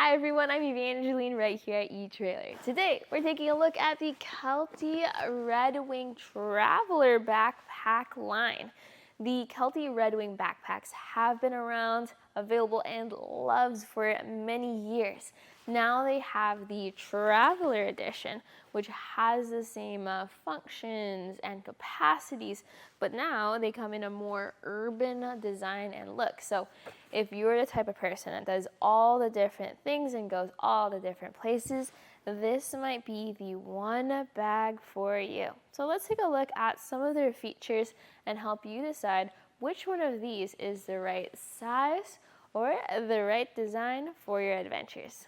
Hi everyone, I'm Evangeline right here at etrailer. Today we're taking a look at the Kelty Redwing Traveler Backpack line. The Kelty Redwing Backpacks have been around, available, and loved for many years. Now they have the Traveler Edition, which has the same functions and capacities, but now they come in a more urban design and look. So if you're the type of person that does all the different things and goes all the different places, this might be the one bag for you. So let's take a look at some of their features and help you decide which one of these is the right size or the right design for your adventures.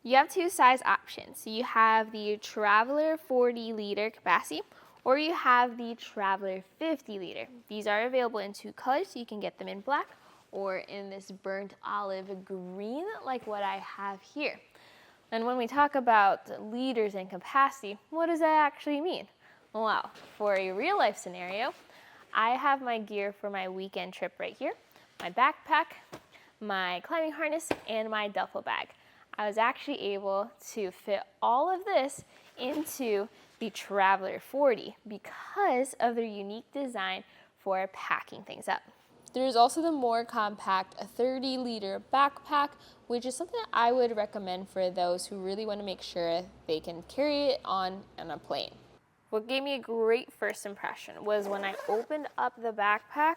You have two size options. You have the Traveler 40 liter capacity, or you have the Traveler 50 liter. These are available in two colors, so you can get them in black or in this burnt olive green like what I have here. And when we talk about liters and capacity, what does that actually mean? Well, for a real life scenario, I have my gear for my weekend trip right here, my backpack, my climbing harness, and my duffel bag. I was actually able to fit all of this into the Traveler 40 because of their unique design for packing things up. There's also the more compact 30 liter backpack, which is something that I would recommend for those who really want to make sure they can carry it on a plane. What gave me a great first impression was when I opened up the backpack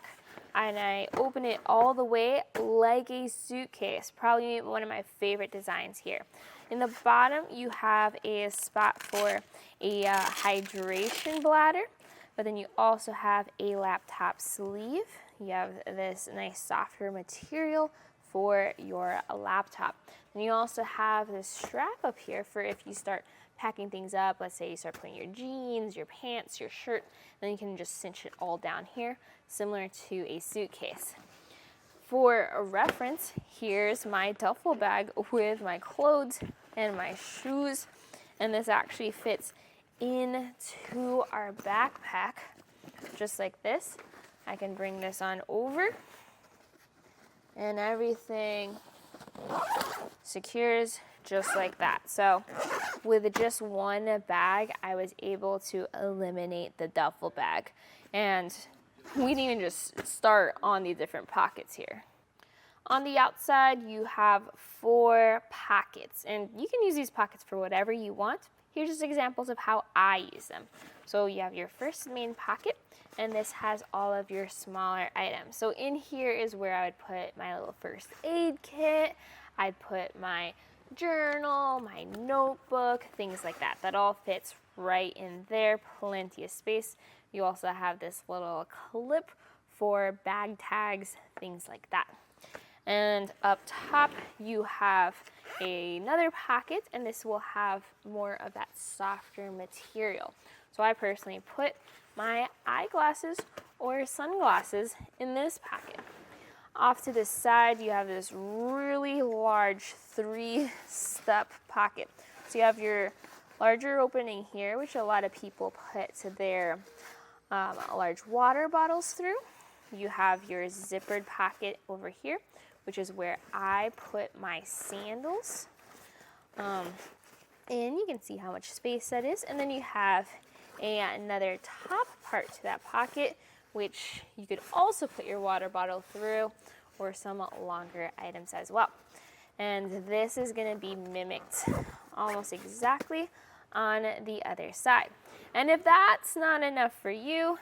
and I opened it all the way like a suitcase. Probably one of my favorite designs here. In the bottom, you have a spot for a hydration bladder, but then you also have a laptop sleeve. You have this nice softer material for your laptop. And you also have this strap up here for if you start packing things up. Let's say you start putting your jeans, your pants, your shirt, then you can just cinch it all down here, similar to a suitcase. For a reference, here's my duffel bag with my clothes and my shoes, and this actually fits into our backpack just like this. I can bring this on over and everything secures just like that. So with just one bag, I was able to eliminate the duffel bag. And we didn't even just start on the different pockets here. On the outside, you have 4 pockets, and you can use these pockets for whatever you want. Here's just examples of how I use them. So you have your first main pocket, and this has all of your smaller items. So in here is where I would put my little first aid kit. I'd put my journal, my notebook, things like that. That all fits right in there, plenty of space. You also have this little clip for bag tags, things like that. And up top, you have another pocket, and this will have more of that softer material. So I personally put my eyeglasses or sunglasses in this pocket. Off to the side, you have this really large 3-step pocket. So you have your larger opening here, which a lot of people put to their large water bottles through. You have your zippered pocket over here, which is where I put my sandals. And you can see how much space that is. And then you have another top part to that pocket, which you could also put your water bottle through, or some longer items as well. And this is going to be mimicked almost exactly on the other side. And if that's not enough for you,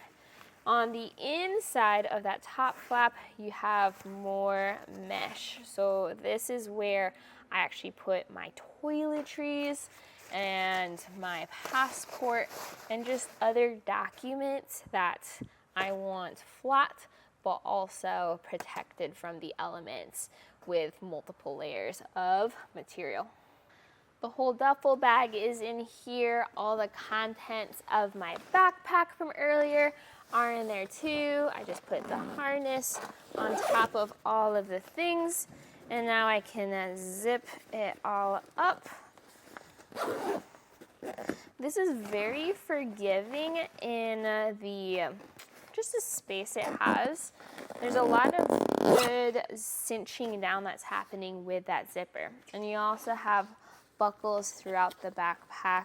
on the inside of that top flap, you have more mesh. So this is where I actually put my toiletries and my passport and just other documents that I want flat, but also protected from the elements with multiple layers of material. The whole duffel bag is in here. All the contents of my backpack from earlier are in there too. I just put the harness on top of all of the things, and now I can zip it all up. This is very forgiving in the just the space it has. There's a lot of good cinching down that's happening with that zipper. And you also have buckles throughout the backpack,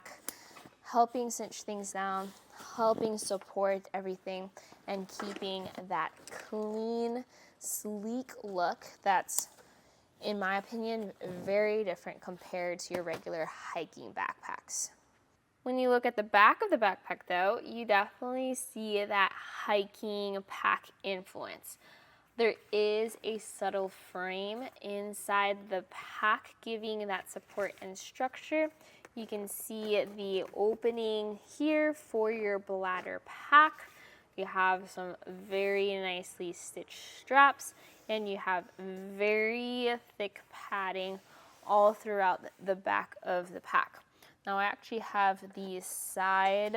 helping cinch things down, helping support everything, and keeping that clean, sleek look that's, in my opinion, very different compared to your regular hiking backpacks. When you look at the back of the backpack though, you definitely see that hiking pack influence. There is a subtle frame inside the pack giving that support and structure. You can see the opening here for your bladder pack. You have some very nicely stitched straps, and you have very thick padding all throughout the back of the pack. Now I actually have these side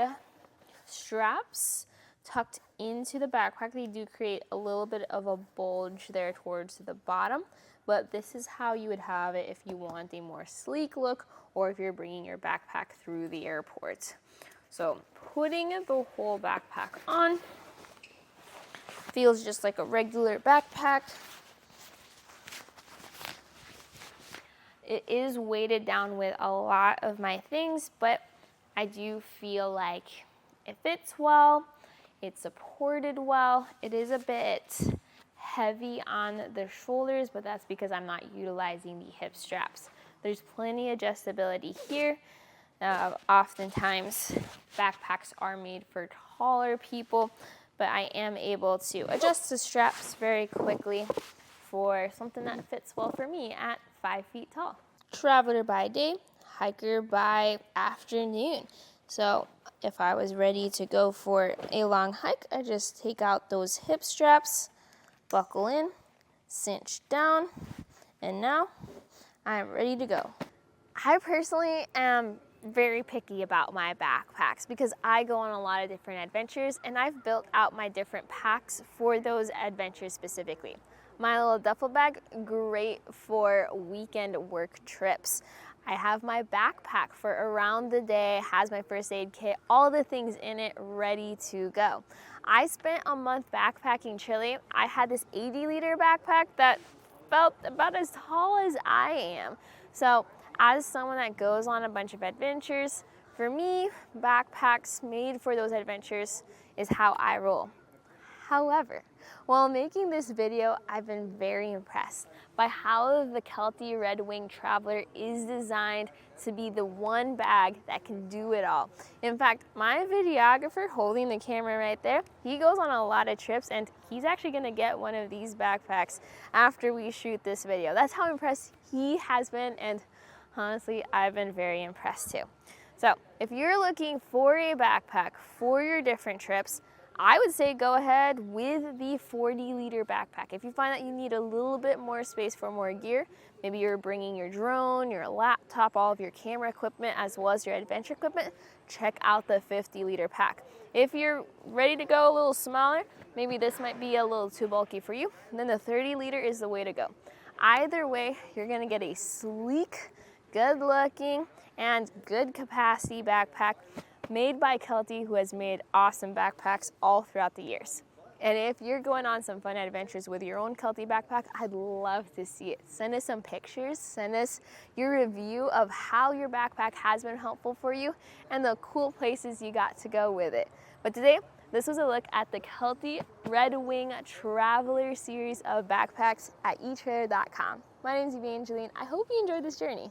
straps tucked into the backpack. They do create a little bit of a bulge there towards the bottom, but this is how you would have it if you want a more sleek look or if you're bringing your backpack through the airport. So putting the whole backpack on feels just like a regular backpack. It is weighted down with a lot of my things, but I do feel like it fits well, it's supported well. It is a bit heavy on the shoulders, but that's because I'm not utilizing the hip straps. There's plenty of adjustability here. Oftentimes, backpacks are made for taller people, but I am able to adjust the straps very quickly for something that fits well for me at 5 feet tall. Traveler by day, hiker by afternoon. So if I was ready to go for a long hike, I just take out those hip straps, buckle in, cinch down, and now I'm ready to go. I personally am very picky about my backpacks because I go on a lot of different adventures, and I've built out my different packs for those adventures specifically. My little duffel bag, great for weekend work trips. I have my backpack for around the day, has my first aid kit, all the things in it ready to go. I spent a month backpacking Chile. I had this 80-liter backpack that felt about as tall as I am. So as someone that goes on a bunch of adventures, for me, backpacks made for those adventures is how I roll. However, while making this video, I've been very impressed by how the Kelty Redwing Traveler is designed to be the one bag that can do it all. In fact, my videographer holding the camera right there, he goes on a lot of trips, and he's actually gonna get one of these backpacks after we shoot this video. That's how impressed he has been, and honestly, I've been very impressed too. So if you're looking for a backpack for your different trips, I would say go ahead with the 40-liter backpack. If you find that you need a little bit more space for more gear, maybe you're bringing your drone, your laptop, all of your camera equipment, as well as your adventure equipment, check out the 50-liter pack. If you're ready to go a little smaller, maybe this might be a little too bulky for you, then the 30-liter is the way to go. Either way, you're gonna get a sleek, good-looking, and good capacity backpack made by Kelty, who has made awesome backpacks all throughout the years. And if you're going on some fun adventures with your own Kelty backpack, I'd love to see it. Send us some pictures, send us your review of how your backpack has been helpful for you and the cool places you got to go with it. But today, this was a look at the Kelty Redwing Traveler series of backpacks at etrailer.com. My name is Evangeline. I hope you enjoyed this journey.